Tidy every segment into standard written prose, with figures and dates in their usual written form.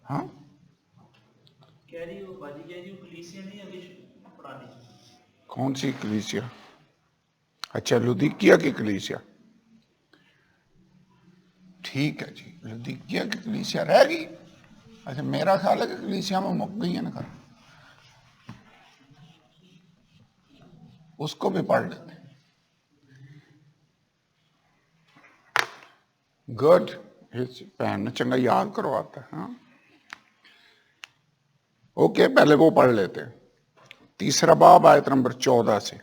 ہاں کون سی کلیسیا؟ اچھا لودیکیا کی کلیسیا، ٹھیک ہے جی، لودیکیا کی کلیسیا رہ گئی۔ اچھا میرا خیال ہے کہ کلیسیا میں مک گئی ہیں نا، اس کو بھی پڑھ لیتے۔ گڈ، بہن نے چنگا یاد کرواتا ہے۔ ہاں اوکے، پہلے وہ پڑھ لیتے ہیں، 3 باب آیت نمبر 14 سے۔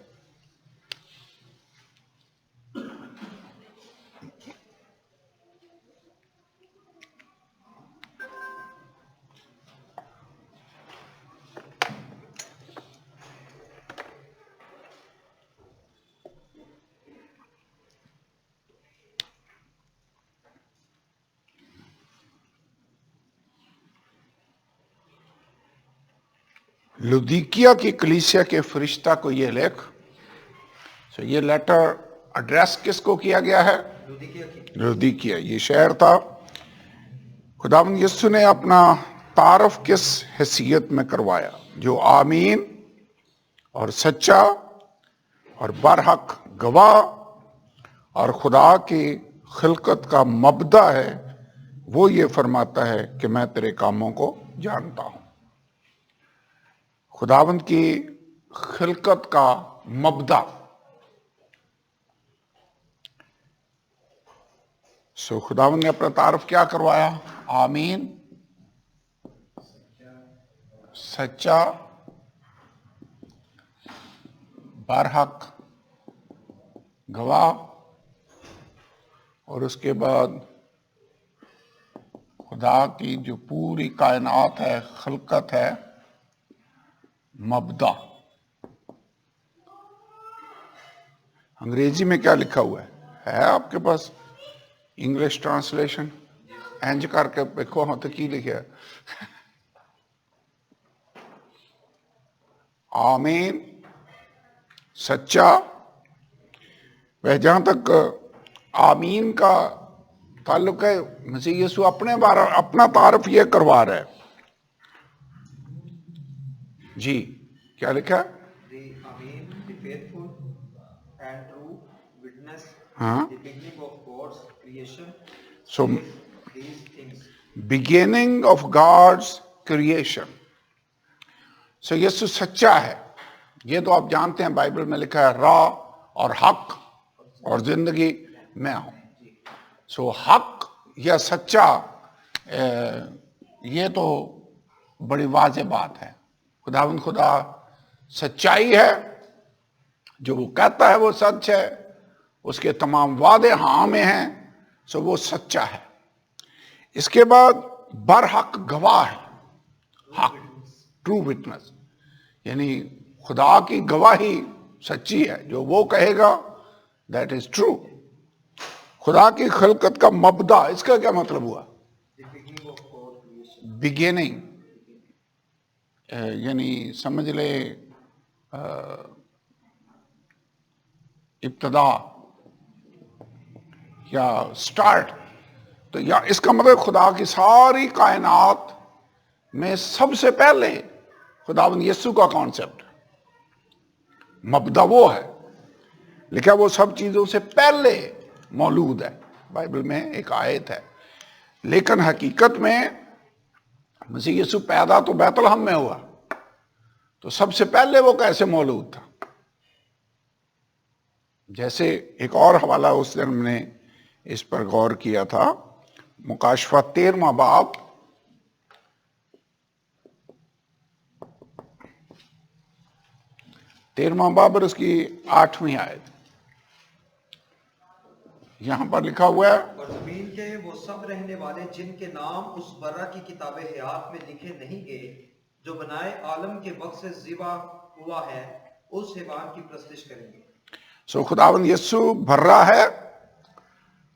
لودیکیا کی کلیسیا کے فرشتہ کو یہ لکھ، یہ لیٹر ایڈریس کس کو کیا گیا ہے؟ لودیکیا، یہ شہر تھا۔ خداوند یسوع نے اپنا تعارف کس حیثیت میں کروایا؟ جو آمین اور سچا اور برحق گواہ اور خدا کی خلقت کا مبدأ ہے، وہ یہ فرماتا ہے کہ میں تیرے کاموں کو جانتا ہوں۔ خداوند کی خلقت کا مبدأ، سو خداوند نے اپنا تعارف کیا کروایا؟ آمین، سچا، برحق گواہ، اور اس کے بعد خدا کی جو پوری کائنات ہے، خلقت ہے، مبدأ۔ انگریزی میں کیا لکھا ہوا ہے آپ کے پاس؟ انگلش ٹرانسلیشن اینج کر کے دیکھو ہاں تو کی لکھا ہے؟ آمین، سچا۔ جہاں تک آمین کا تعلق ہے، مسیح یسوع اپنا تعارف یہ کروا رہا ہے۔ جی کیا لکھا ہے؟ ہاں، سو بگیننگ آف گاڈز کریشن۔ سو یسوع سچا ہے، یہ تو آپ جانتے ہیں، بائبل میں لکھا ہے راہ اور حق اور زندگی میں ہوں۔ سو حق یا سچا، یہ تو بڑی واضح بات ہے۔ خداوند خدا سچائی ہے، جو وہ کہتا ہے وہ سچ ہے، اس کے تمام وعدے ہاں میں ہیں، سو وہ سچا ہے۔ اس کے بعد برحق گواہ ہے، حق، ٹرو وٹنس، یعنی خدا کی گواہی سچی ہے، جو وہ کہے گا دیٹ از ٹرو۔ خدا کی خلقت کا مبدأ، اس کا کیا مطلب ہوا؟ بگیننگ، یعنی سمجھ لے ابتدا یا سٹارٹ۔ تو یا اس کا مطلب خدا کی ساری کائنات میں سب سے پہلے خداوند یسوع کا کانسیپٹ مبدأ وہ ہے، لکھا وہ سب چیزوں سے پہلے موجود ہے، بائبل میں ایک آیت ہے۔ لیکن حقیقت میں مسیح یسوع پیدا تو بیت لحم میں ہوا، تو سب سے پہلے وہ کیسے موجود تھا؟ جیسے ایک اور حوالہ اس دن ہم نے اس پر غور کیا تھا، مکاشفہ 13واں باب، اور اس کی 8ویں آیت، یہاں پر لکھا ہوا ہے، اور زمین کے وہ سب رہنے والے جن کے نام اس برہ کی کتاب حیات میں لکھے نہیں گئے، جو بنائے عالم کے وقت سے ذبح ہوا ہے، اس حیوان کی پرستش کریں گے۔ سو خداوند یسوع برہ ہے،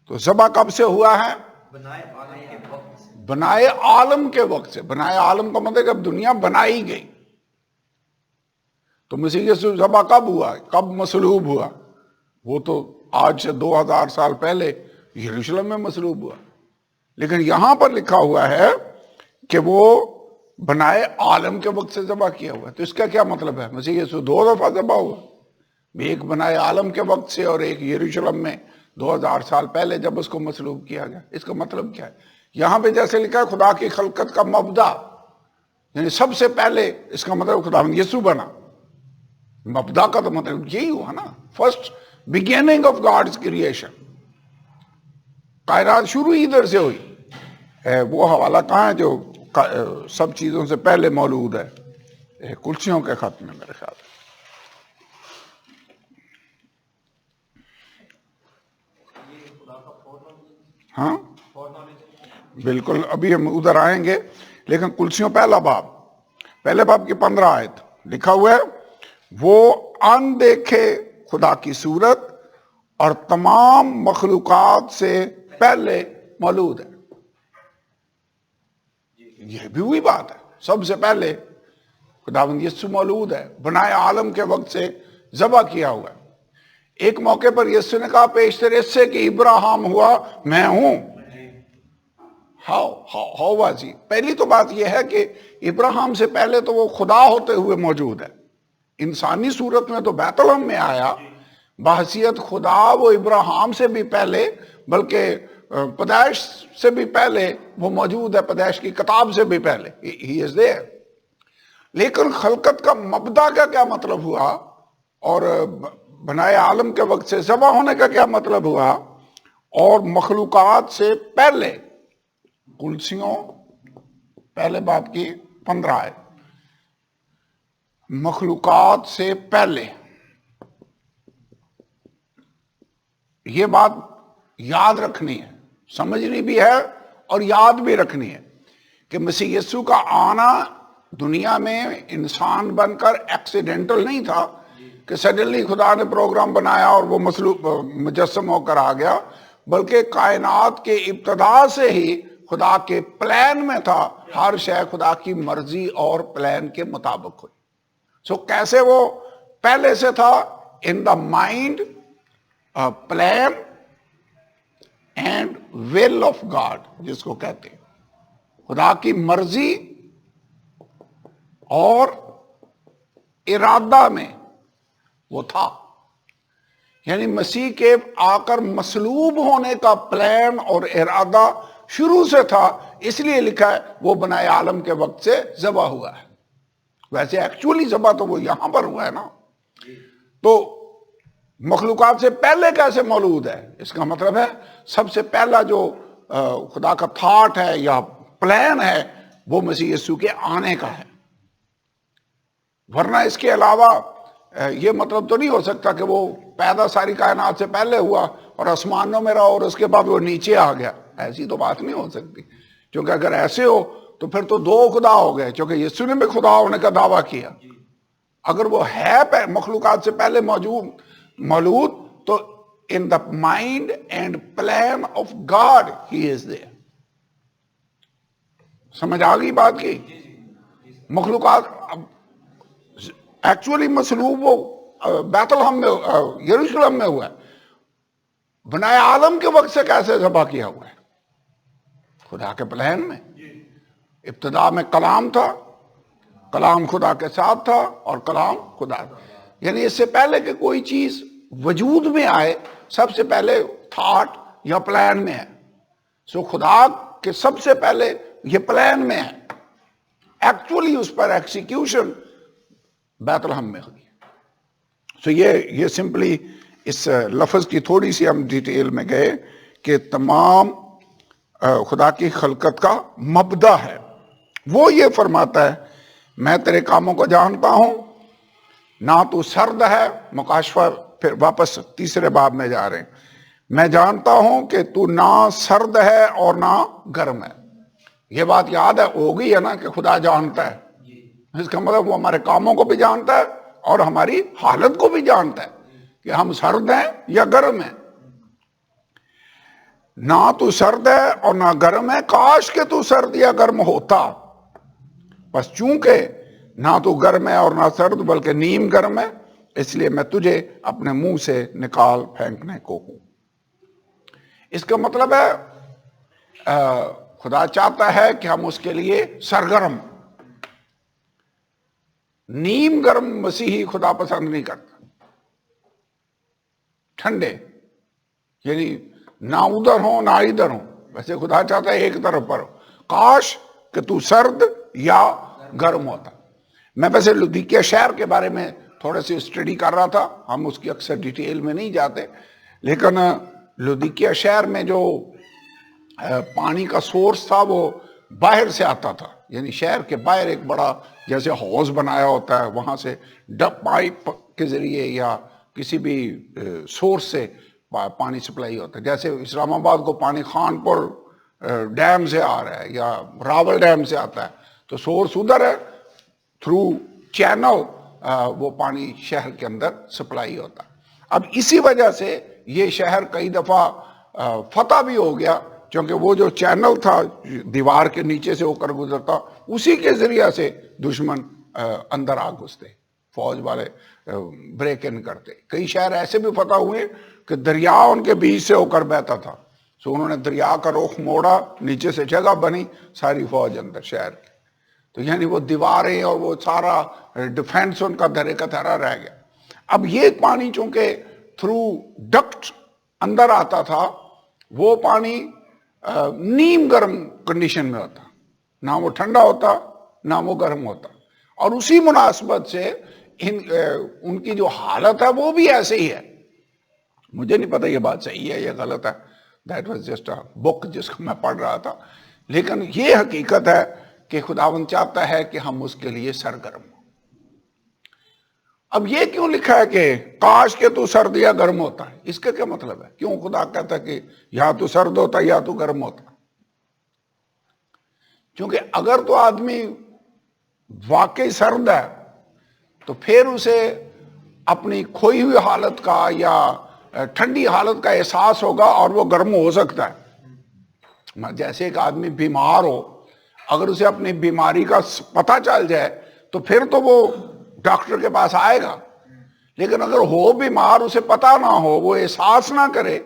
تو ذبح کب سے ہوا ہے؟ بنائے عالم کے وقت سے۔ بنائے عالم کے وقت سے۔ بنائے عالم کا مطلب جب دنیا بنائی گئی، تو مسیح یسوع ذبح کب ہوا؟ کب مصلوب ہوا؟ وہ تو آج سے 2000 سال پہلے یروشلم میں مصلوب ہوا، لیکن یہاں پر لکھا ہوا ہے کہ وہ بنائے عالم کے وقت سے ذبح کیا ہوا ہے۔ تو اس کا کیا مطلب ہے؟ مسیح یسوع 2 دفعہ ذبح ہوا، ایک بنائے عالم کے وقت سے اور ایک یروشلم میں 2000 سال پہلے جب اس کو مصلوب کیا گیا۔ اس کا مطلب کیا ہے؟ یہاں پہ جیسے لکھا ہے خدا کی خلقت کا مبدا، یعنی سب سے پہلے، اس کا مطلب خداوند یسوع بنا۔ مبدا کا تو مطلب یہی ہوا نا، first beginning of God's creation. کائنات شروع ہی ادھر سے ہوئی۔ وہ حوالہ کہاں ہے جو سب چیزوں سے پہلے مولود ہے؟ کلسیوں کے خط میں میرے خیال ہے۔ ہاں بالکل، ابھی ہم ادھر آئیں گے، لیکن کلسیوں پہلے باب کی 15 آیت لکھا ہوا ہے، وہ اندیکھے خدا کی صورت اور تمام مخلوقات سے پہلے مولود ہے۔ یہ بھی وہی بات ہے، سب سے پہلے خداوند یسوع مولود ہے، بنائے عالم کے وقت سے ذبح کیا ہوا ہے۔ ایک موقع پر یسوع نے کہا پیشتر اس سے کہ ابراہیم ہوا میں ہوں۔ How was he? پہلی تو بات یہ ہے کہ ابراہیم سے پہلے تو وہ خدا ہوتے ہوئے موجود ہے، انسانی صورت میں تو بیت لحم میں آیا، بحیثیت خدا وہ ابراہیم سے بھی پہلے، بلکہ پیدائش سے بھی پہلے وہ موجود ہے، پیدائش کی کتاب سے بھی پہلے ہی از دیئر۔ لیکن خلقت کا مبدا کا کیا مطلب ہوا، اور بنائے عالم کے وقت سے ذبح ہونے کا کیا مطلب ہوا، اور مخلوقات سے پہلے، کلسیوں پہلے باب کی 15 ہے، مخلوقات سے پہلے۔ یہ بات یاد رکھنی ہے، سمجھنی بھی ہے اور یاد بھی رکھنی ہے کہ مسیح یسوع کا آنا دنیا میں انسان بن کر ایکسیڈنٹل نہیں تھا کہ سڈنلی خدا نے پروگرام بنایا اور وہ مجسم ہو کر آ گیا، بلکہ کائنات کے ابتدا سے ہی خدا کے پلان میں تھا، ہر شے خدا کی مرضی اور پلان کے مطابق ہوئی۔ سو کیسے وہ پہلے سے تھا؟ In the mind, plan and will of God, جس کو کہتے ہیں خدا کی مرضی اور ارادہ میں وہ تھا۔ یعنی مسیح کے آ کر مصلوب ہونے کا پلان اور ارادہ شروع سے تھا، اس لیے لکھا ہے وہ بنائے عالم کے وقت سے ذبح ہوا ہے۔ ویسے ایکچولی ذبح تو وہ یہاں پر ہوا ہے نا۔ تو مخلوقات سے پہلے کیسے مولود ہے؟ اس کا مطلب ہے سب سے پہلا جو خدا کا تھاٹ ہے یا پلان ہے وہ مسیح یسوع کے آنے کا ہے۔ ورنہ اس کے علاوہ یہ مطلب تو نہیں ہو سکتا کہ وہ پیدا ساری کائنات سے پہلے ہوا اور آسمانوں میں رہا اور اس کے بعد وہ نیچے آ گیا۔ ایسی تو بات نہیں ہو سکتی، کیونکہ اگر ایسے ہو تو پھر تو 2 خدا ہو گئے، کیونکہ یسوع نے بھی خدا ہونے کا دعویٰ کیا۔ اگر وہ ہے مخلوقات سے پہلے مولود تو in the mind and plan of God he is there۔ سمجھ آ گئی بات کی؟ مخلوقات ایکچولی مصلوب وہ بیت لحم میں، یروشلم میں ہوا ہے، بنائے عالم کے وقت سے کیسے ذبح کیا ہوا ہے؟ خدا کے پلان میں۔ ابتدا میں کلام تھا، کلام خدا کے ساتھ تھا اور کلام خدا، یعنی اس سے پہلے کہ کوئی چیز وجود میں آئے سب سے پہلے تھاٹ یا پلان میں ہے۔ سو خدا کے سب سے پہلے یہ پلان میں ہے، ایکچولی اس پر ایکسیکیوشن بیت لحم میں ہوئی۔ سو یہ سمپلی اس لفظ کی تھوڑی سی ہم ڈیٹیل میں گئے کہ تمام خدا کی خلقت کا مبدا ہے۔ وہ یہ فرماتا ہے میں تیرے کاموں کو جانتا ہوں، نہ تو سرد ہے، مکاشفہ پھر واپس 3 باب میں جا رہے ہیں، میں جانتا ہوں کہ تو نہ سرد ہے اور نہ گرم ہے۔ یہ بات یاد ہے ہو گئی ہے نا کہ خدا جانتا ہے، اس کا مطلب وہ ہمارے کاموں کو بھی جانتا ہے اور ہماری حالت کو بھی جانتا ہے کہ ہم سرد ہیں یا گرم ہیں۔ نہ تو سرد ہے اور نہ گرم ہے، کاش کہ تو سرد یا گرم ہوتا، بس چونکہ نہ تو گرم ہے اور نہ سرد بلکہ نیم گرم ہے، اس لیے میں تجھے اپنے منہ سے نکال پھینکنے کو ہوں. اس کا مطلب ہے خدا چاہتا ہے کہ ہم اس کے لیے سرگرم. نیم گرم مسیحی خدا پسند نہیں کرتا. ٹھنڈے یعنی نہ ادھر ہوں نہ ادھر ہوں. ویسے خدا چاہتا ہے ایک طرف پر ہو. کاش کہ تو سرد یا گرم ہوتا. میں ویسے لودیکیا شہر کے بارے میں تھوڑے سے اسٹڈی کر رہا تھا. ہم اس کی اکثر ڈیٹیل میں نہیں جاتے, لیکن لودیکیا شہر میں جو پانی کا سورس تھا وہ باہر سے آتا تھا. یعنی شہر کے باہر ایک بڑا جیسے ہاؤس بنایا ہوتا ہے, وہاں سے ڈپ پائپ کے ذریعے یا کسی بھی سورس سے پانی سپلائی ہوتا ہے. جیسے اسلام آباد کو پانی خان پور ڈیم سے آ رہا ہے یا راول ڈیم سے آتا ہے, تو سورس ادھر ہے, تھرو چینل وہ پانی شہر کے اندر سپلائی ہوتا ہے. اب اسی وجہ سے یہ شہر کئی دفعہ فتح بھی ہو گیا, کیونکہ وہ جو چینل تھا دیوار کے نیچے سے ہو کر گزرتا, اسی کے ذریعے سے دشمن اندر آ گھستے, فوج والے بریک ان کرتے. کئی شہر ایسے بھی فتح ہوئے کہ دریا ان کے بیچ سے ہو کر بہتا تھا, سو انہوں نے دریا کا رخ موڑا, نیچے سے جگہ بنی, ساری فوج اندر شہر کی. تو یعنی وہ دیواریں اور وہ سارا ڈیفینس ان کا دھرے کا دھرا رہ گیا. اب یہ پانی چونکہ تھرو ڈکٹ اندر آتا تھا, وہ پانی نیم گرم کنڈیشن میں ہوتا, نہ وہ ٹھنڈا ہوتا نہ وہ گرم ہوتا. اور اسی مناسبت سے ان کی جو حالت ہے وہ بھی ایسے ہی ہے. مجھے نہیں پتا یہ بات صحیح ہے یا غلط ہے, دیٹ واز جسٹ اے بک جس کو میں پڑھ رہا تھا, لیکن یہ حقیقت ہے کہ خداوند چاہتا ہے کہ ہم اس کے لیے سرگرم ہوں. اب یہ کیوں لکھا ہے کہ کاش کہ تو سرد یا گرم ہوتا ہے, اس کا کیا مطلب ہے؟ کیوں خدا کہتا ہے کہ یا تو سرد ہوتا یا تو گرم ہوتا؟ کیونکہ اگر تو آدمی واقعی سرد ہے تو پھر اسے اپنی کھوئی ہوئی حالت کا یا ٹھنڈی حالت کا احساس ہوگا اور وہ گرم ہو سکتا ہے. جیسے ایک آدمی بیمار ہو, اگر اسے اپنی بیماری کا پتہ چل جائے تو پھر تو وہ ڈاکٹر کے پاس آئے گا, لیکن اگر ہو بیمار, اسے پتہ نہ ہو, وہ احساس نہ کرے,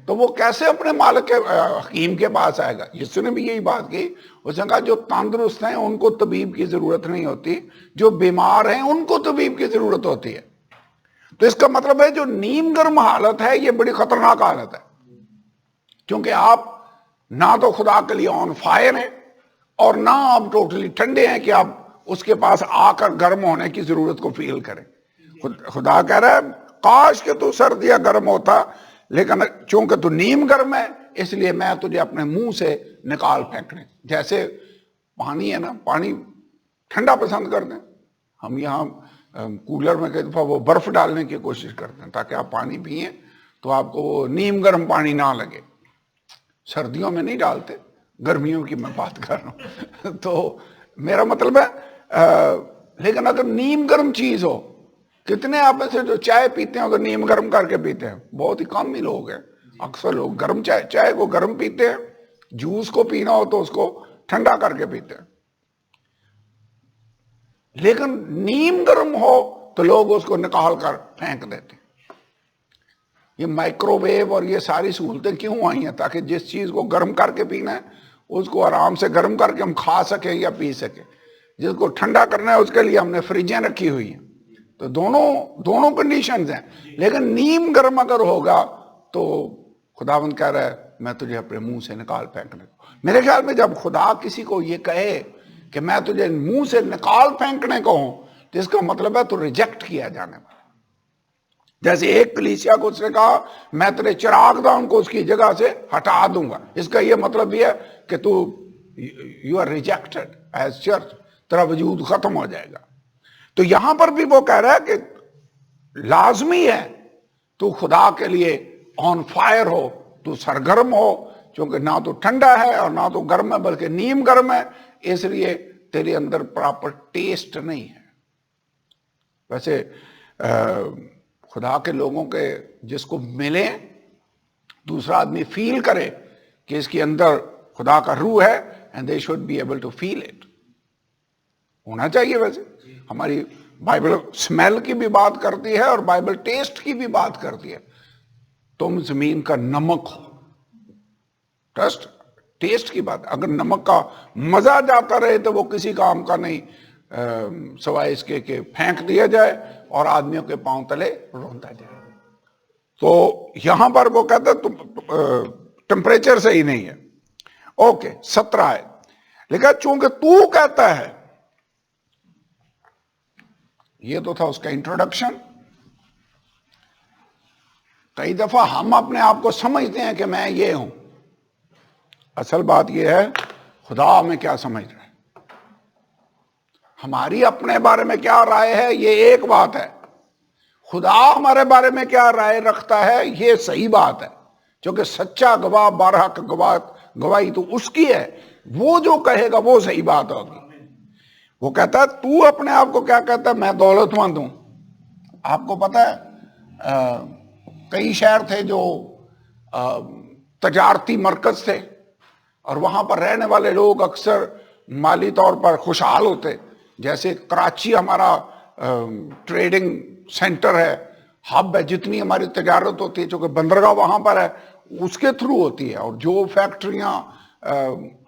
تو وہ کیسے اپنے مالک کے حکیم کے پاس آئے گا؟ یسوع نے بھی یہی بات کی, اس نے کہا جو تندرست ہیں ان کو طبیب کی ضرورت نہیں ہوتی, جو بیمار ہیں ان کو طبیب کی ضرورت ہوتی ہے. تو اس کا مطلب ہے جو نیم گرم حالت ہے یہ بڑی خطرناک حالت ہے, کیونکہ آپ نہ تو خدا کے لیے آن فائر ہیں اور نہ آپ ٹوٹلی ٹھنڈے ہیں کہ آپ اس کے پاس آ کر گرم ہونے کی ضرورت کو فیل کریں. خدا کہہ رہا ہے کاش کہ تو سرد یا گرم ہوتا, لیکن چونکہ تو نیم گرم ہے اس لیے میں تجھے اپنے منہ سے نکال پھینکنے. جیسے پانی ہے نا, پانی ٹھنڈا پسند کرتے ہیں ہم, یہاں کولر میں کئی دفعہ وہ برف ڈالنے کی کوشش کرتے ہیں تاکہ آپ پانی پئیں تو آپ کو وہ نیم گرم پانی نہ لگے. سردیوں میں نہیں ڈالتے, گرمیوں کی میں بات کر رہا ہوں. تو میرا مطلب ہے لیکن اگر نیم گرم چیز ہو, کتنے آپ میں سے جو چائے پیتے ہیں اگر نیم گرم کر کے پیتے ہیں؟ بہت ہی کم ہی لوگ ہیں. اکثر لوگ گرم چائے کو گرم پیتے ہیں, جوس کو پینا ہو تو اس کو ٹھنڈا کر کے پیتے ہیں. لیکن نیم گرم ہو تو لوگ اس کو نکال کر پھینک دیتے ہیں. یہ مائکرو ویو اور یہ ساری سہولتیں کیوں آئی ہیں؟ تاکہ جس چیز کو گرم کر کے پینا ہے اس کو آرام سے گرم کر کے ہم کھا سکیں یا پی سکیں. جس کو ٹھنڈا کرنا ہے اس کے لیے ہم نے فریجیں رکھی ہوئی ہیں. تو دونوں کنڈیشنز ہیں. لیکن نیم گرم اگر ہوگا تو خداوند کہہ رہا ہے میں تجھے اپنے منہ سے نکال پھینکنے کو. میرے خیال میں جب خدا کسی کو یہ کہے کہ میں تجھے منہ سے نکال پھینکنے کو ہوں, تو اس کا مطلب ہے تو ریجیکٹ کیا جانے والا. جیسے ایک کلیسیا کو اس نے کہا میں تیرے چراغ دان کو اس کی جگہ سے ہٹا دوں گا, اس کا یہ مطلب یہ ہے کہ تو you are rejected as church, تیرا وجود ختم ہو جائے گا. تو یہاں پر بھی وہ کہہ رہا ہے کہ لازمی ہے تو خدا کے لیے آن فائر ہو, تو سرگرم ہو, کیونکہ نہ تو ٹھنڈا ہے اور نہ تو گرم ہے بلکہ نیم گرم ہے, اس لیے تیرے اندر پراپر ٹیسٹ نہیں ہے. ویسے خدا کے لوگوں کے جس کو ملے دوسرا آدمی فیل کرے کہ اس کے اندر خدا کا روح ہے, and they should be able to feel it. ہونا چاہیے. ویسے ہماری بائبل اسمیل کی بھی بات کرتی ہے اور بائبل ٹیسٹ کی بھی بات کرتی ہے. تم زمین کا نمک ہو. ٹیسٹ کی بات. اگر نمک کا مزہ جاتا رہے تو وہ کسی کام کا نہیں سوائے اس کے کہ پھینک دیا جائے اور آدمیوں کے پاؤں تلے روندا جائے. تو یہاں پر وہ کہتا ہے ٹمپریچر صحیح نہیں ہے. اوکے 17 ہے لیکن چونکہ تو کہتا ہے, یہ تو تھا اس کا انٹروڈکشن. کئی دفعہ ہم اپنے آپ کو سمجھتے ہیں کہ میں یہ ہوں. اصل بات یہ ہے خدا ہمیں کیا سمجھ رہا ہے. ہماری اپنے بارے میں کیا رائے ہے یہ ایک بات ہے, خدا ہمارے بارے میں کیا رائے رکھتا ہے یہ صحیح بات ہے. کیونکہ سچا گواہ بارحق گواہی تو اس کی ہے, وہ جو کہے گا وہ صحیح بات ہوگی. وہ کہتا ہے تو اپنے آپ کو کیا کہتا ہے, میں دولت مند ہوں. آپ کو پتا ہے کئی شہر تھے جو تجارتی مرکز تھے اور وہاں پر رہنے والے لوگ اکثر مالی طور پر خوشحال ہوتے. جیسے کراچی ہمارا ٹریڈنگ سینٹر ہے, ہب ہے, جتنی ہماری تجارت ہوتی ہے چونکہ بندرگاہ وہاں پر ہے اس کے تھرو ہوتی ہے. اور جو فیکٹریاں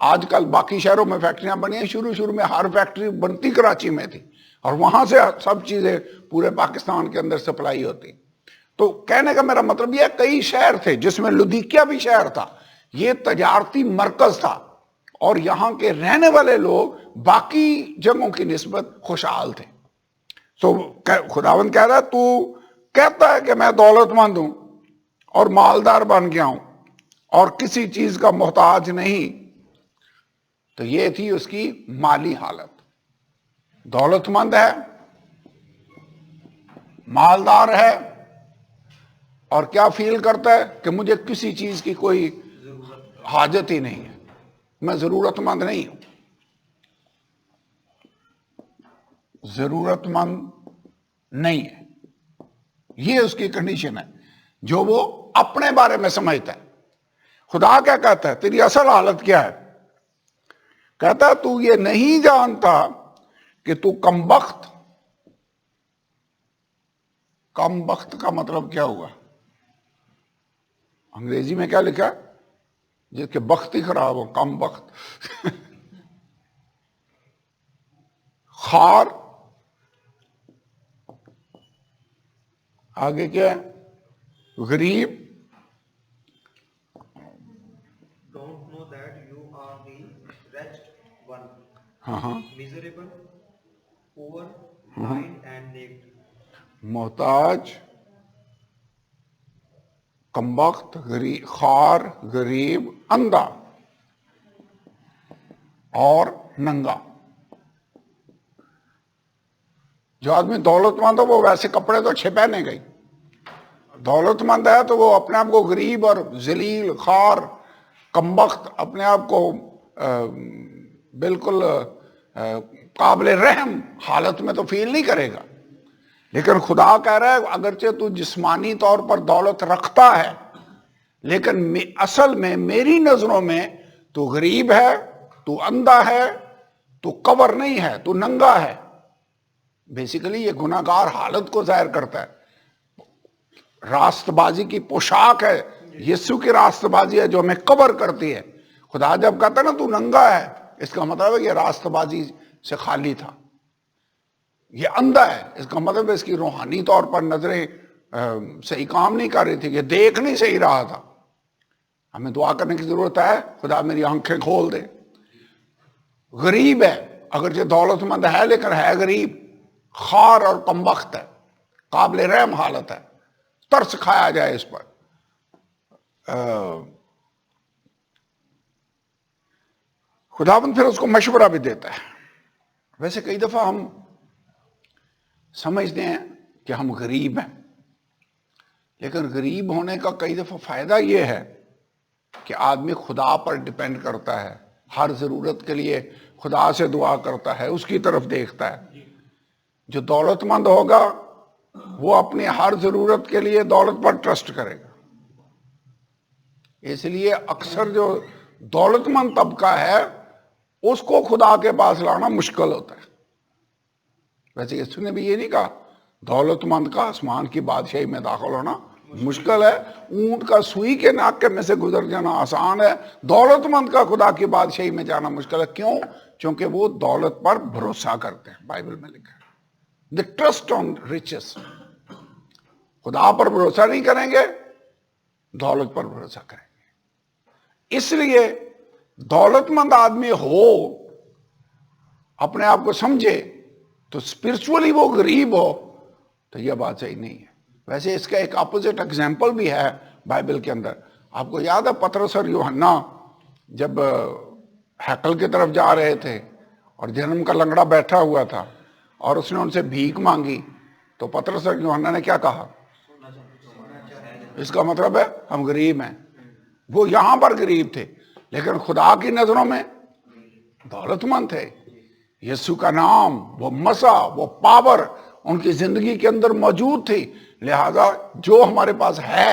آج کل باقی شہروں میں فیکٹریاں بنی ہیں, شروع میں ہر فیکٹری بنتی کراچی میں تھی اور وہاں سے سب چیزیں پورے پاکستان کے اندر سپلائی ہوتی. تو کہنے کا میرا مطلب یہ کئی شہر تھے جس میں لدھیکیا بھی شہر تھا, یہ تجارتی مرکز تھا اور یہاں کے رہنے والے لوگ باقی جگہوں کی نسبت خوشحال تھے. تو خداوند کہہ رہا ہے تو کہتا ہے کہ میں دولت مند ہوں اور مالدار بن گیا ہوں اور کسی چیز کا محتاج نہیں. تو یہ تھی اس کی مالی حالت. دولت مند ہے, مالدار ہے اور کیا فیل کرتا ہے کہ مجھے کسی چیز کی کوئی حاجت ہی نہیں ہے, میں ضرورت مند نہیں ہوں. ضرورت مند نہیں ہے, یہ اس کی کنڈیشن ہے جو وہ اپنے بارے میں سمجھتا ہے. خدا کیا کہتا ہے, تیری اصل حالت کیا ہے؟ کہتا ہے تو یہ نہیں جانتا کہ تو کم بخت. کم بخت کا مطلب کیا ہوا؟ انگریزی میں کیا لکھا ہے؟ جس کے بخت ہی خراب ہو, کم بخت. خار, آگے کیا ہے؟ غریب. Don't know that you are the wretched one, ہاں miserable, poor, blind and naked. محتاج, کمبخت, خار, غریب, اندھا اور ننگا. جو آدمی دولت مند ہے وہ ویسے کپڑے تو اچھے پہنے گئی. دولت مند ہے تو وہ اپنے آپ کو غریب اور ذلیل, خار, کمبخت, اپنے آپ کو بالکل قابل رحم حالت میں تو فیل نہیں کرے گا. لیکن خدا کہہ رہا ہے اگرچہ تو جسمانی طور پر دولت رکھتا ہے لیکن اصل میں میری نظروں میں تو غریب ہے, تو اندھا ہے, تو کور نہیں ہے, تو ننگا ہے. بیسیکلی یہ گناہگار حالت کو ظاہر کرتا ہے. راست بازی کی پوشاک ہے, یسوع کی راست بازی ہے جو ہمیں کور کرتی ہے. خدا جب کہتا ہے نا تو ننگا ہے, اس کا مطلب ہے یہ راست بازی سے خالی تھا. یہ اندھا ہے, اس کا مطلب ہے اس کی روحانی طور پر نظریں صحیح کام نہیں کر رہی تھی, یہ دیکھ نہیں صحیح رہا تھا. ہمیں دعا کرنے کی ضرورت ہے, خدا میری آنکھیں کھول دے. غریب ہے, اگرچہ دولت مند ہے لیکن ہے غریب, خار اور کمبخت ہے, قابل رحم حالت ہے, ترس کھایا جائے اس پر. خداوند پھر اس کو مشورہ بھی دیتا ہے. ویسے کئی دفعہ ہم سمجھتے ہیں کہ ہم غریب ہیں, لیکن غریب ہونے کا کئی دفعہ فائدہ یہ ہے کہ آدمی خدا پر ڈیپینڈ کرتا ہے, ہر ضرورت کے لیے خدا سے دعا کرتا ہے, اس کی طرف دیکھتا ہے. جو دولت مند ہوگا وہ اپنی ہر ضرورت کے لیے دولت پر ٹرسٹ کرے گا. اس لیے اکثر جو دولت مند طبقہ ہے اس کو خدا کے پاس لانا مشکل ہوتا ہے. ویسے یسوع نے بھی یہ نہیں کہا دولت مند کا آسمان کی بادشاہی میں داخل ہونا مشکل ہے، اونٹ کا سوئی کے ناکے میں سے گزر جانا آسان ہے، دولت مند کا خدا کی بادشاہی میں جانا مشکل ہے۔ کیوں؟ چونکہ وہ دولت پر بھروسہ کرتے ہیں، بائبل میں لکھا ہے the trust on riches۔ خدا پر بھروسہ نہیں کریں گے، دولت پر بھروسہ کریں گے۔ اس لیے دولت مند آدمی ہو، اپنے آپ کو سمجھے تو اسپرچولی وہ غریب ہو تو یہ بات صحیح نہیں ہے۔ ویسے اس کا ایک اپوزٹ ایگزامپل بھی ہے بائبل کے اندر۔ آپ کو یاد ہے پطرس اور یوحنا جب ہیکل کی طرف جا رہے تھے اور جہنم کا لنگڑا بیٹھا ہوا تھا اور اس نے ان سے بھیک مانگی، تو پطرس اور یوحنا نے کیا کہا؟ اس کا مطلب ہے ہم غریب ہیں۔ وہ یہاں پر غریب تھے لیکن خدا کی نظروں میں دولت مند تھے۔ یسوع کا نام، وہ مسا، وہ پاور ان کی زندگی کے اندر موجود تھی، لہذا جو ہمارے پاس ہے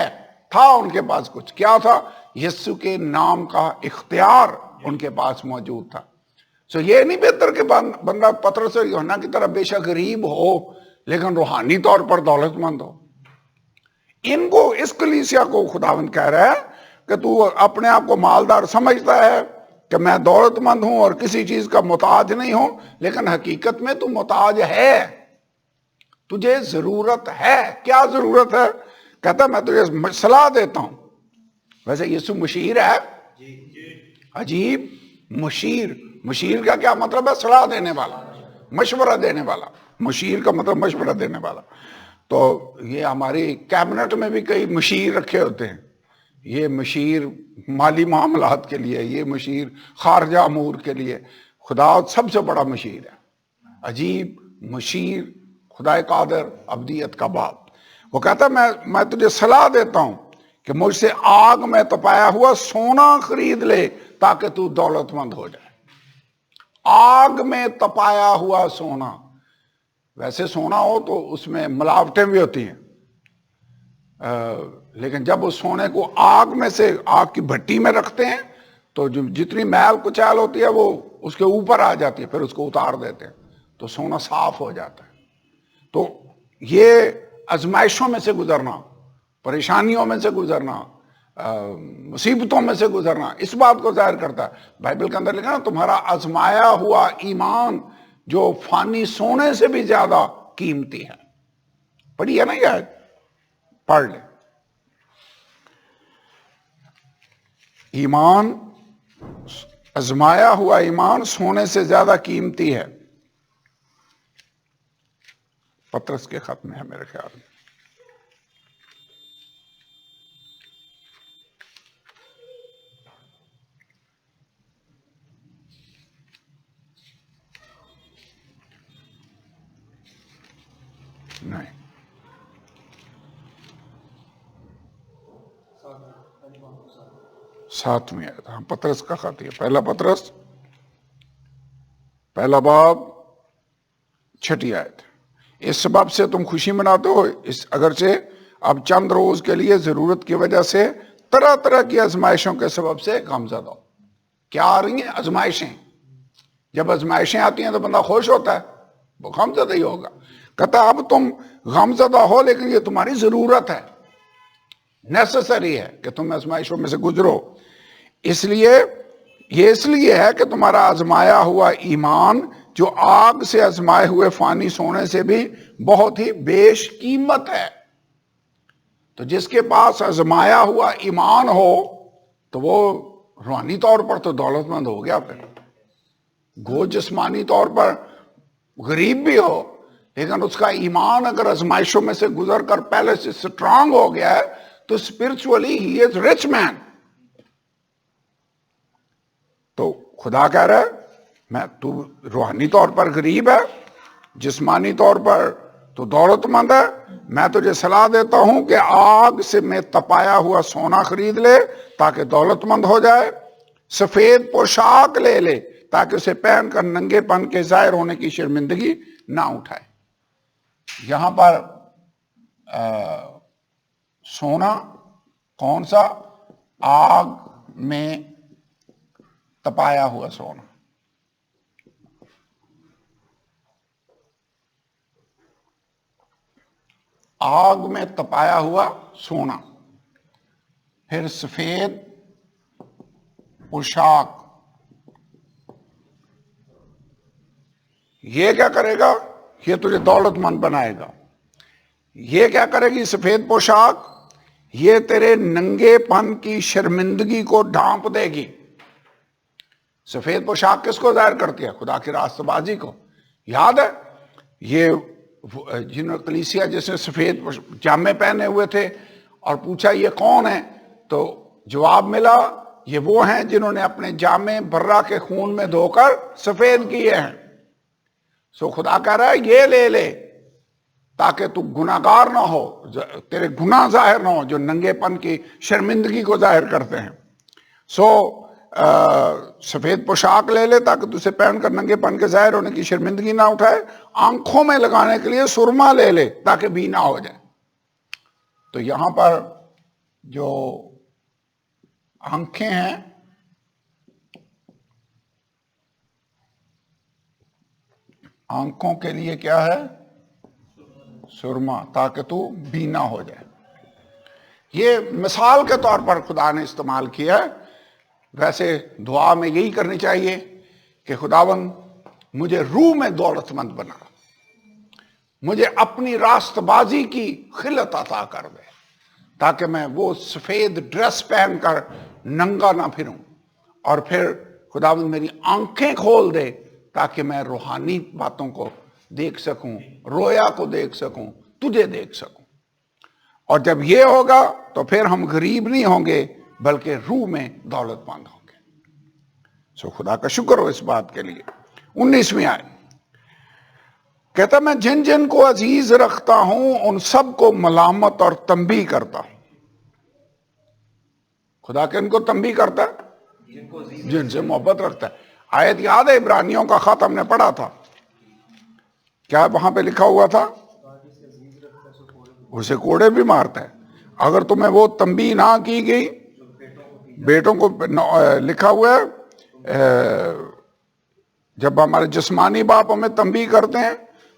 تھا ان کے پاس کچھ کیا تھا؟ یسوع کے نام کا اختیار ان کے پاس موجود تھا۔ سو یہ نہیں بہتر کہ بندہ پطرس اور یوحنا کی طرح بے شک غریب ہو لیکن روحانی طور پر دولت مند ہو؟ ان کو، اس کلیسیا کو خداوند کہہ رہا ہے کہ تو اپنے آپ کو مالدار سمجھتا ہے کہ میں دولت مند ہوں اور کسی چیز کا محتاج نہیں ہوں، لیکن حقیقت میں تو محتاج ہے، تجھے ضرورت ہے۔ کیا ضرورت ہے؟ کہتا میں تجھے صلاح دیتا ہوں۔ ویسے یسوع مشیر ہے، عجیب مشیر۔ مشیر کا کیا مطلب ہے؟ صلاح دینے والا، مشورہ دینے والا۔ مشیر کا مطلب مشورہ دینے والا۔ تو یہ ہماری کیبنٹ میں بھی کئی مشیر رکھے ہوتے ہیں، یہ مشیر مالی معاملات کے لیے، یہ مشیر خارجہ امور کے لیے۔ خدا سب سے بڑا مشیر ہے، عجیب مشیر، خدا قادر، ابدیت کا باپ۔ وہ کہتا ہے میں تجھے صلاح دیتا ہوں کہ مجھ سے آگ میں تپایا ہوا سونا خرید لے تاکہ تو دولت مند ہو جائے۔ آگ میں تپایا ہوا سونا، ویسے سونا ہو تو اس میں ملاوٹیں بھی ہوتی ہیں، لیکن جب اس سونے کو آگ میں سے، آگ کی بھٹی میں رکھتے ہیں تو جتنی میل کچیل ہوتی ہے وہ اس کے اوپر آ جاتی ہے، پھر اس کو اتار دیتے ہیں تو سونا صاف ہو جاتا ہے۔ تو یہ آزمائشوں میں سے گزرنا، پریشانیوں میں سے گزرنا، مصیبتوں میں سے گزرنا اس بات کو ظاہر کرتا ہے۔ بائبل کے اندر لکھا نا تمہارا آزمایا ہوا ایمان جو فانی سونے سے بھی زیادہ قیمتی ہے۔ پڑھی ہے نا یہ آیت؟ پڑھ لیں۔ ایمان، آزمایا ہوا ایمان سونے سے زیادہ قیمتی ہے۔ پطرس کے خط میں ہے میرے خیال میں۔ نہیں، 7ویں آیت، ہاں پطرس کا خط، یہ پہلا پطرس پہلا باب 6 آیت۔ اس سبب سے تم خوشی مناتے ہو، اس اگرچہ اب چند روز کے لیے ضرورت کی وجہ سے طرح طرح کی آزمائشوں کے سبب سے غمزدہ ہو۔ کیا آ رہی ہیں؟ آزمائشیں۔ جب آزمائشیں آتی ہیں تو بندہ خوش ہوتا ہے، وہ غمزدہ ہی ہوگا۔ کہتا اب تم غمزدہ ہو لیکن یہ تمہاری ضرورت ہے، نیسسری ہے کہ تم آزمائشوں میں سے گزرو۔ اس لیے ہے کہ تمہارا آزمایا ہوا ایمان جو آگ سے آزمائے ہوئے فانی سونے سے بھی بہت ہی بیش قیمت ہے۔ تو جس کے پاس آزمایا ہوا ایمان ہو تو وہ روحانی طور پر تو دولت مند ہو گیا، پھر گو جسمانی طور پر غریب بھی ہو لیکن اس کا ایمان اگر آزمائشوں میں سے گزر کر پہلے سے سٹرانگ ہو گیا ہے تو اسپرچولی ہی از رچ مین۔ تو خدا کہہ رہا ہے تو روحانی طور پر غریب ہے، جسمانی طور پر تو دولت مند ہے، میں تجھے صلاح دیتا ہوں کہ آگ سے میں تپایا ہوا سونا خرید لے تاکہ دولت مند ہو جائے، سفید پوشاک لے لے تاکہ اسے پہن کر ننگے پن کے ظاہر ہونے کی شرمندگی نہ اٹھائے۔ یہاں پر سونا کون سا؟ آگ میں تپایا ہوا سونا۔ آگ میں تپایا ہوا سونا، پھر سفید پوشاک، یہ کیا کرے گا؟ یہ تجھے دولت مند بنائے گا۔ یہ کیا کرے گی سفید پوشاک؟ یہ تیرے ننگے پن کی شرمندگی کو ڈھانپ دے گی۔ سفید پوشاک کس کو ظاہر کرتی ہے؟ خدا کی راست بازی کو۔ یاد ہے یہ جنہوں کلیسیا جس نے سفید جامے پہنے ہوئے تھے اور پوچھا یہ کون ہے، تو جواب ملا یہ وہ ہیں جنہوں نے اپنے جامے برہ کے خون میں دھو کر سفید کیے ہیں۔ سو خدا کہہ رہا ہے یہ لے لے تاکہ تو گناہگار نہ ہو، تیرے گناہ ظاہر نہ ہو جو ننگے پن کی شرمندگی کو ظاہر کرتے ہیں۔ سو سفید پوشاک لے لے تاکہ تجھے پہن کر ننگے پن کے ظاہر ہونے کی شرمندگی نہ اٹھائے۔ آنکھوں میں لگانے کے لیے سرما لے لے تاکہ بینا ہو جائے۔ تو یہاں پر جو آنکھیں ہیں آنکھوں کے لیے کیا ہے؟ سرما، تاکہ تو بینا ہو جائے۔ یہ مثال کے طور پر خدا نے استعمال کیا ہے۔ ویسے دعا میں یہی کرنی چاہیے کہ خداوند مجھے روح میں دولت مند بنا، مجھے اپنی راست بازی کی خلت عطا کر دے تاکہ میں وہ سفید ڈریس پہن کر ننگا نہ پھروں، اور پھر خداوند میری آنکھیں کھول دے تاکہ میں روحانی باتوں کو دیکھ سکوں، رویا کو دیکھ سکوں، تجھے دیکھ سکوں۔ اور جب یہ ہوگا تو پھر ہم غریب نہیں ہوں گے بلکہ روح میں دولت مند ہوں گے۔ سو خدا کا شکر ہو اس بات کے لیے۔ 19ویں آیت کہتا میں جن جن کو عزیز رکھتا ہوں ان سب کو ملامت اور تنبیہ کرتا ہوں۔ خدا کن کو تنبیہ کرتا ہے؟ جن سے محبت رکھتا ہے۔ آیت یاد ہے عبرانیوں کا خط ہم نے پڑھا تھا، کیا وہاں پہ لکھا ہوا تھا؟ اسے کوڑے بھی مارتا ہے۔ اگر تمہیں وہ تنبیہ نہ کی گئی، بیٹوں کو لکھا ہوا ہے جب ہمارے جسمانی باپ ہمیں تنبیہ کرتے ہیں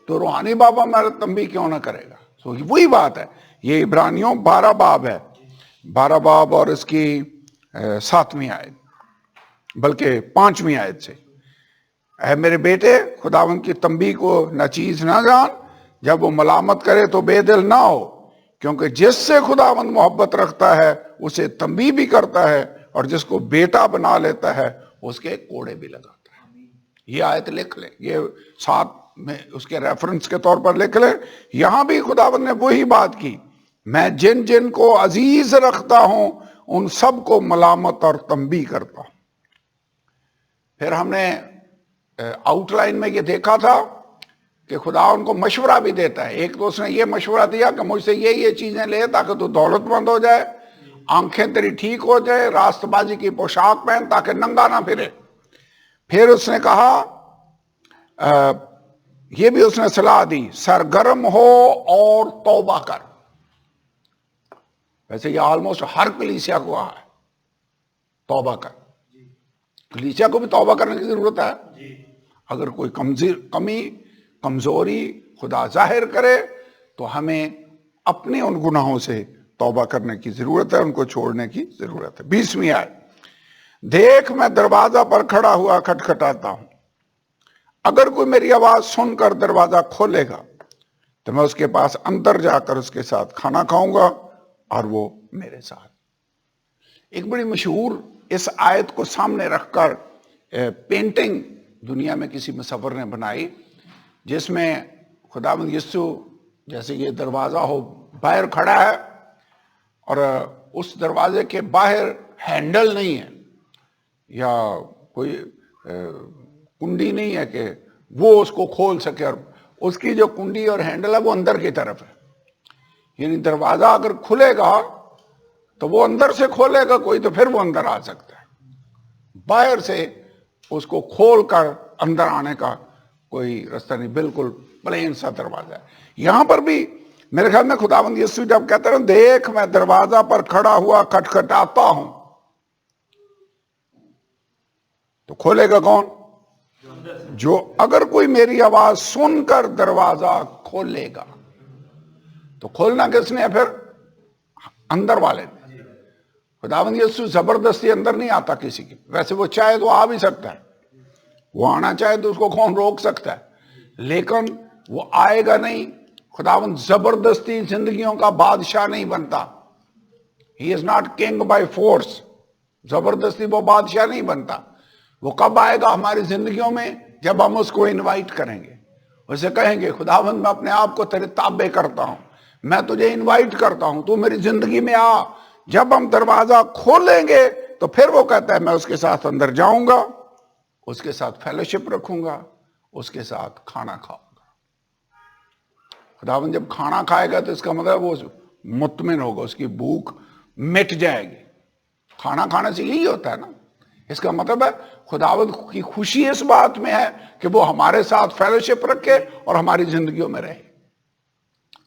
تو روحانی باپ ہمارا تنبیہ کیوں نہ کرے گا؟ سو وہی بات ہے۔ یہ عبرانیوں 12 باب ہے، 12 باب اور اس کی 7ویں آیت، بلکہ 5ویں آیت سے، اے میرے بیٹے خداوند کی تنبیہ کو ناچیز نہ جان، جب وہ ملامت کرے تو بے دل نہ ہو، کیونکہ جس سے خداوند محبت رکھتا ہے اسے تنبیہ بھی کرتا ہے، اور جس کو بیٹا بنا لیتا ہے اس کے کوڑے بھی لگاتا ہے۔ یہ آیت لکھ لیں، یہ ساتھ میں اس کے ریفرنس کے طور پر لکھ لیں۔ یہاں بھی خداوند نے وہی بات کی، میں جن جن کو عزیز رکھتا ہوں ان سب کو ملامت اور تنبیہ کرتا ہوں۔ پھر ہم نے آؤٹ لائن میں یہ دیکھا تھا کہ خدا ان کو مشورہ بھی دیتا ہے۔ ایک تو اس نے یہ مشورہ دیا کہ مجھ سے یہ چیزیں لے تاکہ تو دولت مند ہو جائے، آنکھیں تیری ٹھیک ہو جائے، راست بازی کی پوشاک پہن تاکہ ننگا نہ پھرے۔ پھر اس نے کہا یہ بھی اس نے صلاح دی، سرگرم ہو اور توبہ کر۔ ویسے یہ آلموسٹ ہر کلیسیا کو کہا ہے توبہ کر۔ کلیسیا کو بھی توبہ کرنے کی ضرورت ہے۔ اگر کوئی کمی کمزوری خدا ظاہر کرے تو ہمیں اپنے ان گناہوں سے توبہ کرنے کی ضرورت ہے، ان کو چھوڑنے کی ضرورت ہے۔ 20ویں آیت دیکھ میں دروازہ پر کھڑا ہوا کھٹکھٹاتا ہوں، اگر کوئی میری آواز سن کر دروازہ کھولے گا تو میں اس کے پاس اندر جا کر اس کے ساتھ کھانا کھاؤں گا اور وہ میرے ساتھ۔ ایک بڑی مشہور اس آیت کو سامنے رکھ کر پینٹنگ دنیا میں کسی مصور نے بنائی، جس میں خداوند یسوع جیسے یہ دروازہ ہو باہر کھڑا ہے، اور اس دروازے کے باہر ہینڈل نہیں ہے یا کوئی کنڈی نہیں ہے کہ وہ اس کو کھول سکے، اور اس کی جو کنڈی اور ہینڈل ہے وہ اندر کی طرف ہے۔ یعنی دروازہ اگر کھلے گا تو وہ اندر سے کھولے گا کوئی تو پھر وہ اندر آ سکتا ہے، باہر سے اس کو کھول کر اندر آنے کا کوئی رستہ نہیں، بالکل پلین سا دروازہ ہے۔ یہاں پر بھی میرے خیال میں خداوند یسوع جب کہتے ہیں دیکھ میں دروازہ پر کھڑا ہوا کھٹکھٹاتا ہوں، تو کھولے گا کون؟ جو اگر کوئی میری آواز سن کر دروازہ کھولے گا۔ تو کھولنا کس نے ہے پھر؟ اندر والے نے. خداوند یسوع زبردستی اندر نہیں آتا کسی کی. ویسے وہ چاہے تو آ بھی سکتا ہے, وہ آنا چاہے تو اس کو کون روک سکتا ہے, لیکن وہ آئے گا نہیں. خداوند زبردستی زندگیوں کا بادشاہ نہیں بنتا. He is not king by force. زبردستی وہ بادشاہ نہیں بنتا. وہ کب آئے گا ہماری زندگیوں میں؟ جب ہم اس کو انوائٹ کریں گے. اسے کہیں گے خداوند میں اپنے آپ کو تیرے تابع کرتا ہوں, میں تجھے انوائٹ کرتا ہوں, تو میری زندگی میں آ. جب ہم دروازہ کھولیں گے تو پھر وہ کہتا ہے میں اس کے ساتھ اندر جاؤں گا, اس کے ساتھ فیلوشپ رکھوں گا, اس کے ساتھ کھانا کھاؤں گا. خداوند جب کھانا کھائے گا تو اس کا مطلب وہ مطمئن ہوگا, اس کی بھوک مٹ جائے گی. کھانا کھانے سے یہی ہوتا ہے نا. اس کا مطلب ہے خداوند کی خوشی اس بات میں ہے کہ وہ ہمارے ساتھ فیلوشپ رکھے اور ہماری زندگیوں میں رہے.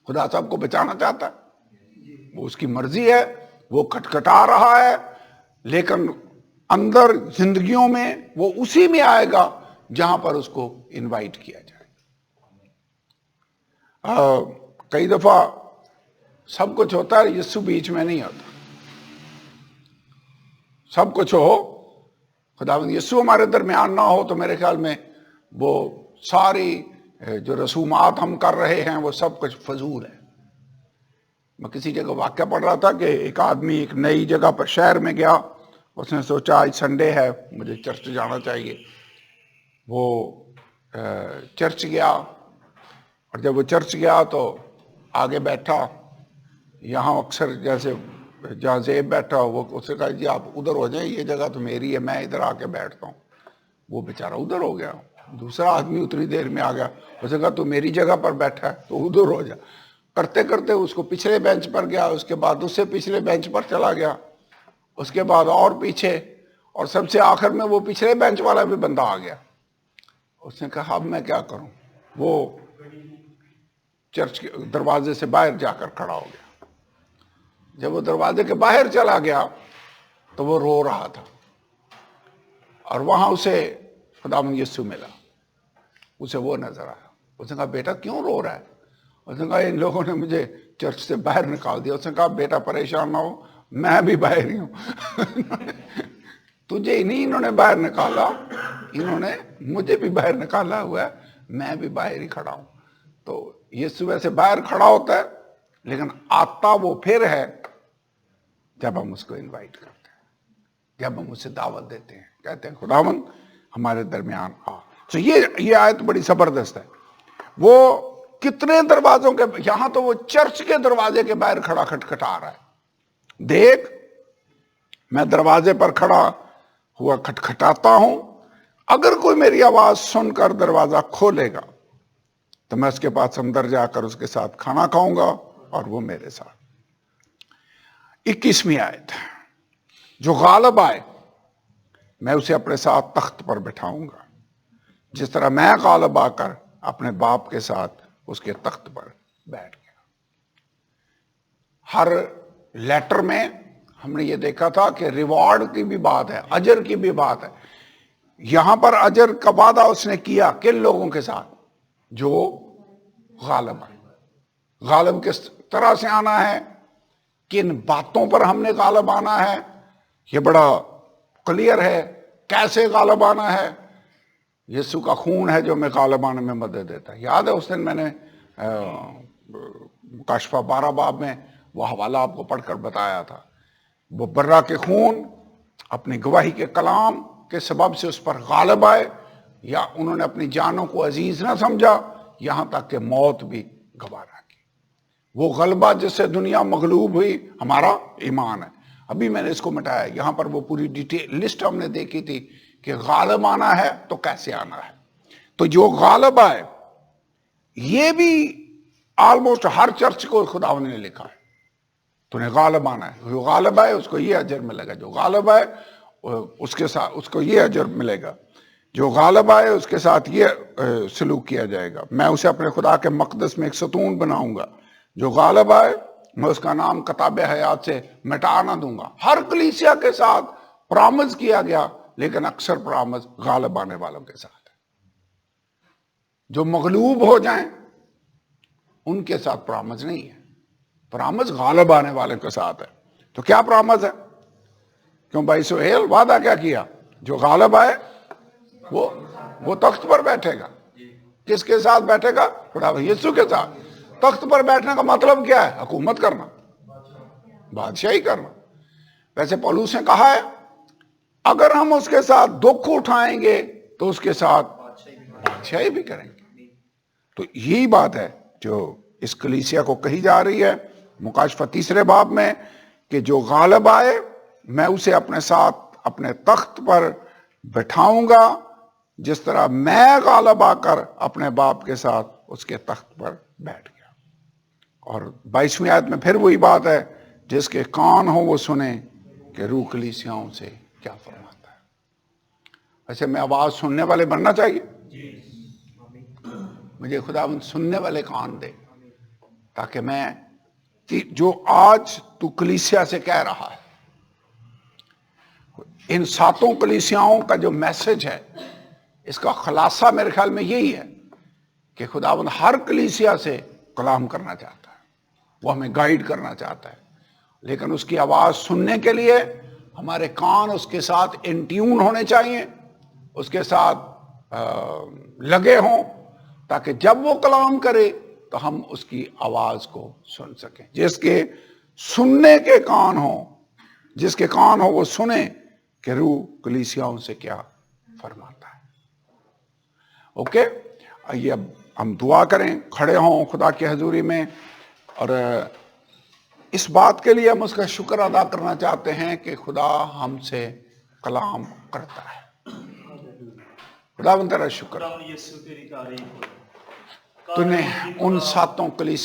خدا سب کو بچانا چاہتا ہے, وہ اس کی مرضی ہے. وہ کھٹکھٹا رہا ہے, لیکن اندر زندگیوں میں وہ اسی میں آئے گا جہاں پر اس کو انوائٹ کیا جائے. کئی دفعہ سب کچھ ہوتا ہے, یسوع بیچ میں نہیں ہوتا. سب کچھ ہو, خداوند یسوع ہمارے درمیان نہ ہو تو میرے خیال میں وہ ساری جو رسومات ہم کر رہے ہیں وہ سب کچھ فضول ہے. میں کسی جگہ واقعہ پڑھ رہا تھا کہ ایک آدمی ایک نئی جگہ پر شہر میں گیا. اس نے سوچا آج سنڈے ہے, مجھے چرچ جانا چاہیے. وہ چرچ گیا, اور جب وہ چرچ گیا تو آگے بیٹھا. یہاں اکثر جیسے جہاں زیب بیٹھا وہ اس سے کہا جی آپ ادھر ہو جائیں, یہ جگہ تو میری ہے, میں ادھر آ کے بیٹھتا ہوں. وہ بیچارہ ادھر ہو گیا. دوسرا آدمی اتنی دیر میں آ گیا, اس نے کہا تو میری جگہ پر بیٹھا ہے تو ادھر ہو جا. کرتے کرتے اس کو پچھلے بینچ پر گیا, اس کے بعد اس سے پچھلے بینچ پر چلا گیا, اس کے بعد اور پیچھے, اور سب سے آخر میں وہ پچھلے بینچ والا بھی بندہ آ گیا. اس نے کہا اب میں کیا کروں. وہ چرچ کے دروازے سے باہر جا کر کھڑا ہو گیا. جب وہ دروازے کے باہر چلا گیا تو وہ رو رہا تھا, اور وہاں اسے خداوند یسوع ملا. اسے وہ نظر آیا. اس نے کہا بیٹا کیوں رو رہا ہے؟ اس نے کہا ان لوگوں نے مجھے چرچ سے باہر نکال دیا. اس نے کہا بیٹا پریشان نہ ہو, میں بھی باہر ہی ہوں. تجھے نہیں انہوں نے باہر نکالا, انہوں نے مجھے بھی باہر نکالا ہوا ہے, میں بھی باہر ہی کھڑا ہوں. تو یسوع ویسے باہر کھڑا ہوتا ہے, لیکن آتا وہ پھر ہے جب ہم اس کو انوائٹ کرتے ہیں, جب ہم اسے دعوت دیتے ہیں, کہتے ہیں خداوند ہمارے درمیان آ. تو یہ آیت بڑی زبردست ہے. وہ کتنے دروازوں کے, یہاں تو وہ چرچ کے دروازے کے باہر کھڑا کھٹکھٹا رہا ہے. دیکھ میں دروازے پر کھڑا ہوا کھٹکھٹاتا ہوں, اگر کوئی میری آواز سن کر دروازہ کھولے گا تو میں اس کے پاس اندر جا کر اس کے ساتھ کھانا کھاؤں گا اور وہ میرے ساتھ. 21ویں آیت, جو غالب آئے میں اسے اپنے ساتھ تخت پر بٹھاؤں گا, جس طرح میں غالب آ کر اپنے باپ کے ساتھ اس کے تخت پر بیٹھ گیا. ہر لیٹر میں ہم نے یہ دیکھا تھا کہ ریوارڈ کی بھی بات ہے, اجر کی بھی بات ہے. یہاں پر اجر کا وعدہ اس نے کیا کن لوگوں کے ساتھ؟ جو غالب آئے. غالب کس طرح سے آنا ہے, کن باتوں پر ہم نے غالب آنا ہے, یہ بڑا کلیئر ہے. کیسے غالب آنا ہے؟ یسوع کا خون ہے جو ہمیں غالب آنے میں مدد دیتا ہے. یاد ہے اس دن میں نے مکاشفہ 12 باب میں وہ حوالہ آپ کو پڑھ کر بتایا تھا. وہ برہ کے خون اپنی گواہی کے کلام کے سبب سے اس پر غالب آئے, یا انہوں نے اپنی جانوں کو عزیز نہ سمجھا, یہاں تک کہ موت بھی گوارا کی. وہ غلبہ جس سے دنیا مغلوب ہوئی ہمارا ایمان ہے. ابھی میں نے اس کو مٹایا. یہاں پر وہ پوری ڈیٹیل لسٹ ہم نے دیکھی تھی کہ غالب آنا ہے تو کیسے آنا ہے. تو جو غالب آئے, یہ بھی آلموسٹ ہر چرچ کو خداوند نے لکھا ہے. تو نے غالب آنا ہے, جو غالب آئے اس کو یہ اجر ملے گا, جو غالب آئے اس کے ساتھ اس کو یہ اجر ملے گا, جو غالب آئے اس کے ساتھ یہ سلوک کیا جائے گا. میں اسے اپنے خدا کے مقدس میں ایک ستون بناؤں گا. جو غالب آئے میں اس کا نام کتاب حیات سے مٹا نہ دوں گا. ہر کلیسیا کے ساتھ پرامز کیا گیا, لیکن اکثر پرامز غالب آنے والوں کے ساتھ ہے. جو مغلوب ہو جائیں ان کے ساتھ پرامز نہیں ہے. پرامز غالب آنے والے کے ساتھ ہے. تو کیا پرامز ہے؟ کیوں بھائی سہیل وعدہ کیا کیا؟ جو غالب آئے وہ تخت پر بیٹھے گا. کس کے ساتھ بیٹھے گا؟ خدا یسوع کے ساتھ. تخت پر بیٹھنے کا مطلب کیا ہے؟ حکومت کرنا، بادشاہی کرنا. ویسے پولس نے کہا ہے اگر ہم اس کے ساتھ دکھ اٹھائیں گے تو اس کے ساتھ بادشاہی بھی کریں گے. تو یہی بات ہے جو اس کلیسیا کو کہی جا رہی ہے مکاشفہ 3 باب میں کہ جو غالب آئے میں اسے اپنے ساتھ اپنے تخت پر بٹھاؤں گا، جس طرح میں غالب آ کر اپنے باپ کے ساتھ اس کے تخت پر بیٹھ گیا. اور 22ویں آیت میں پھر وہی بات ہے، جس کے کان ہو وہ سنیں کہ روح کلیسیاؤں سے کیا فرماتا ہے. ویسے میں آواز سننے والے بننا چاہیے. مجھے خداوند سننے والے کان دے تاکہ میں جو آج تو کلیسیا سے کہہ رہا ہے، ان 7 کلیسیاؤں کا جو میسج ہے، اس کا خلاصہ میرے خیال میں یہی ہے کہ خداوند ہر کلیسیا سے کلام کرنا چاہتا ہے، وہ ہمیں گائیڈ کرنا چاہتا ہے، لیکن اس کی آواز سننے کے لیے ہمارے کان اس کے ساتھ ان ٹیون ہونے چاہیے، اس کے ساتھ لگے ہوں، تاکہ جب وہ کلام کرے تو ہم اس کی آواز کو سن سکیں. جس کے سننے کے کان ہوں، جس کے کان ہو وہ سنیں کہ روح کلیسیاؤں سے کیا فرماتا ہے. اوکے، آئیے اب ہم دعا کریں، کھڑے ہوں خدا کی حضوری میں، اور اس بات کے لیے ہم اس کا شکر ادا کرنا چاہتے ہیں کہ خدا ہم سے کلام کرتا ہے. خدا تیرا شکر، تو نے ان 7 کلیسیاؤں